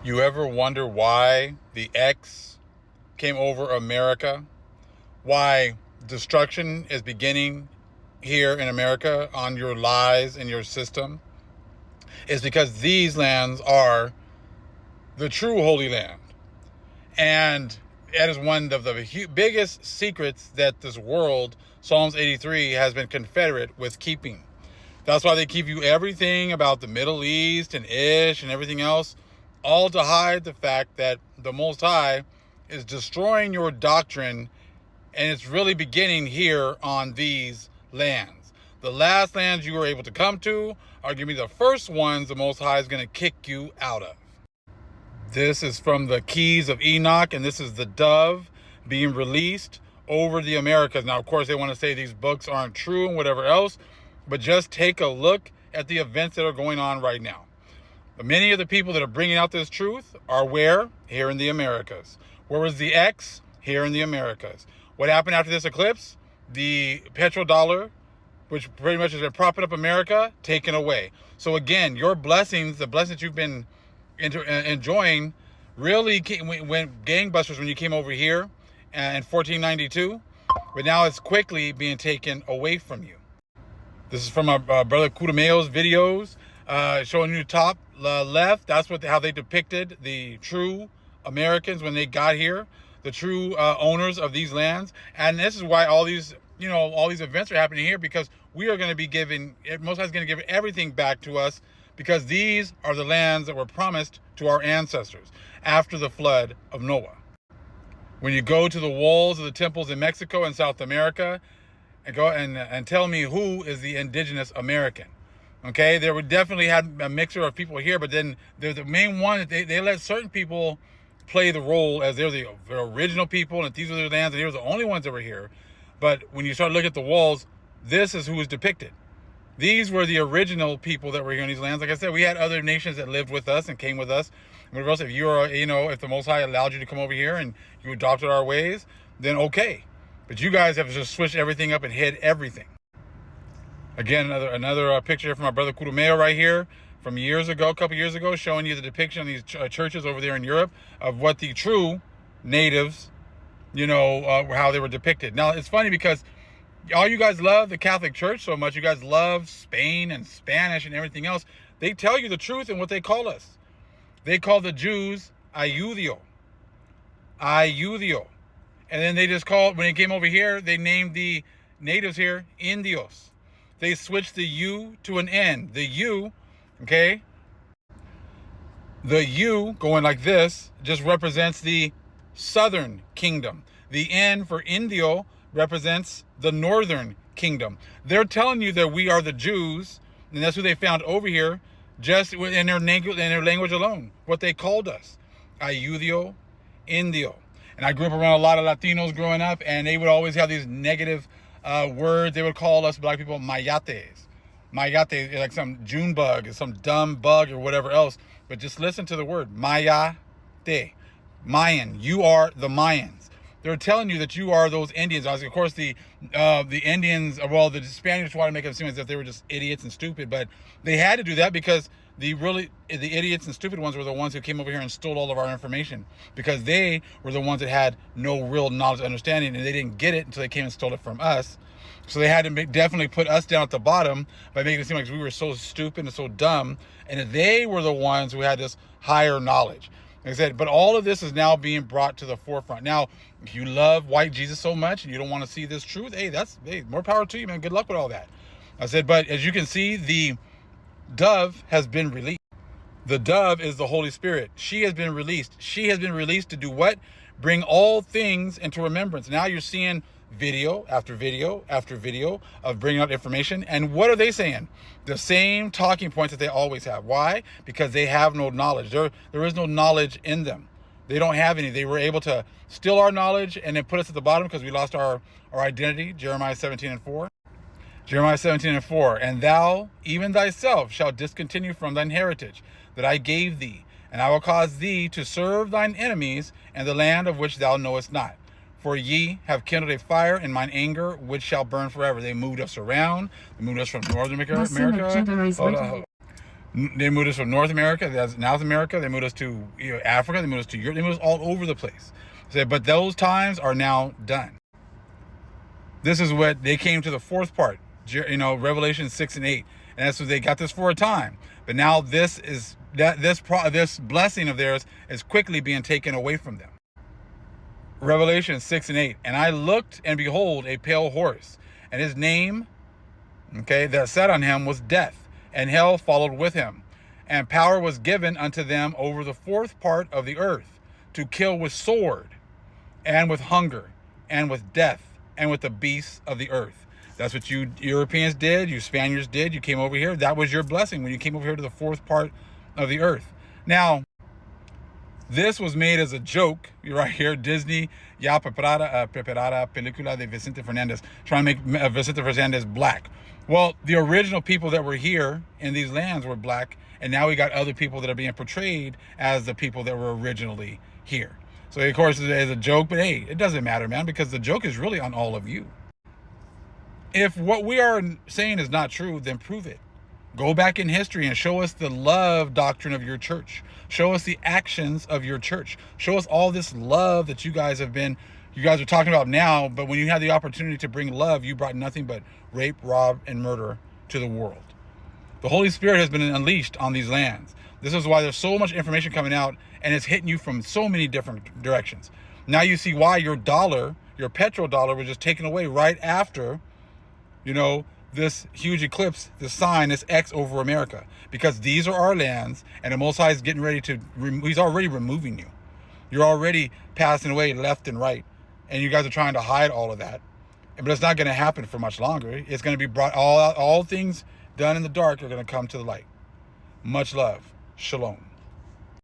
You ever wonder why the X came over America? Why destruction is beginning here in America on your lies and your system? Is because these lands are the true Holy Land. And that is one of the biggest secrets that this world, Psalms 83, has been confederate with keeping. That's why they keep you everything about the Middle East and Ish and everything else, all to hide the fact that the Most High is destroying your doctrine, and it's really beginning here on these lands. The last lands you were able to come to are going to be the first ones the Most High is going to kick you out of. This is from the Keys of Enoch, and this is the dove being released over the Americas. Now, of course, they want to say these books aren't true and whatever else, but just take a look at the events that are going on right now. Many of the people that are bringing out this truth are where? Here in the Americas. Where was the X? Here in the Americas. What happened after this eclipse? The petrodollar, which pretty much has been propping up America, taken away. So again, your blessings, the blessings you've been enjoying, really went gangbusters when you came over here in 1492, but now it's quickly being taken away from you. This is from our brother Kudameo's videos, showing you top left. That's how they depicted the true Americans when they got here, the true owners of these lands. And this is why all these events are happening here, because we are going to be giving, Most High is going to give everything back to us, because these are the lands that were promised to our ancestors after the flood of Noah. When you go to the walls of the temples in Mexico and South America, and go and tell me who is the indigenous American. Okay, there would definitely have a mixture of people here, but then they're the main one that they let certain people play the role as they're the original people, and these are their lands, and they were the only ones that were here. But when you start looking at the walls, this is who is depicted. These were the original people that were here in these lands. Like I said, we had other nations that lived with us and came with us. If you are, if the Most High allowed you to come over here and you adopted our ways, then okay. But you guys have just switched everything up and hid everything. Again, another picture from my brother Kudumeo right here from years ago, a couple years ago, showing you the depiction of these churches over there in Europe of what the true natives, how they were depicted. Now, it's funny because all you guys love the Catholic Church so much. You guys love Spain and Spanish and everything else. They tell you the truth in what they call us. They call the Jews Ayudio. Ayudio. And then they just called, when they came over here, they named the natives here Indios. They switched the U to an N. The U, okay? The U, going like this, just represents the southern kingdom. The N for Indio represents the northern kingdom. They're telling you that we are the Jews, and that's who they found over here, just in their language alone, what they called us. Ayudio, Indio. And I grew up around a lot of Latinos growing up, and they would always have these negative words. They would call us black people Mayates. Mayate, like some June bug, some dumb bug or whatever else. But just listen to the word, Mayate. Mayan, you are the Mayans. They're telling you that you are those Indians. Of course, the Indians, the Spaniards wanted to make it seem as if they were just idiots and stupid, but they had to do that because the idiots and stupid ones were the ones who came over here and stole all of our information, because they were the ones that had no real knowledge, understanding, and they didn't get it until they came and stole it from us. So they had to definitely put us down at the bottom by making it seem like we were so stupid and so dumb, and that they were the ones who had this higher knowledge. Like I said, but all of this is now being brought to the forefront. Now, if you love white Jesus so much and you don't want to see this truth, hey, more power to you, man. Good luck with all that. I said, but as you can see, the dove has been released. The dove is the Holy Spirit. She has been released. She has been released to do what? Bring all things into remembrance. Now you're seeing video after video after video of bringing out information. And what are they saying? The same talking points that they always have. Why? Because they have no knowledge. There is no knowledge in them. They don't have any. They were able to steal our knowledge and then put us at the bottom because we lost our identity. Jeremiah 17:4. Jeremiah 17:4. And thou, even thyself, shalt discontinue from thine heritage that I gave thee, and I will cause thee to serve thine enemies in the land of which thou knowest not. For ye have kindled a fire in mine anger, which shall burn forever. They moved us around. They moved us from Northern America. They moved us from North America, that's South America. They moved us to Africa. They moved us to Europe. They moved us all over the place. But those times are now done. This is what they came to the fourth part, Revelation 6 and 8, and that's what they got this for a time. But now this blessing of theirs is quickly being taken away from them. Revelation 6 and 8, and I looked, and behold, a pale horse, and his name, that sat on him was Death, and hell followed with him, and power was given unto them over the fourth part of the earth, to kill with sword, and with hunger, and with death, and with the beasts of the earth. That's what you Europeans did, you Spaniards did. You came over here. That was your blessing when you came over here to the fourth part of the earth. Now, this was made as a joke. You're right here. Disney ya preparada película de Vicente Fernandez, trying to make Vicente Fernandez black. Well, the original people that were here in these lands were black, and now we got other people that are being portrayed as the people that were originally here. So, of course, it is a joke, but hey, it doesn't matter, man, because the joke is really on all of you. If what we are saying is not true, then prove it. Go back in history and show us the love doctrine of your church. Show us the actions of your church. Show us all this love that you guys are talking about now, but when you had the opportunity to bring love, you brought nothing but rape, rob, and murder to the world. The Holy Spirit has been unleashed on these lands. This is why there's so much information coming out, and it's hitting you from so many different directions. Now you see why your dollar, your petrodollar, was just taken away right after, this huge eclipse, this sign, this X over America. Because these are our lands, and the Most High is getting ready to, he's already removing you. You're already passing away left and right, and you guys are trying to hide all of that. But it's not going to happen for much longer. It's going to be brought, all things done in the dark are going to come to the light. Much love. Shalom.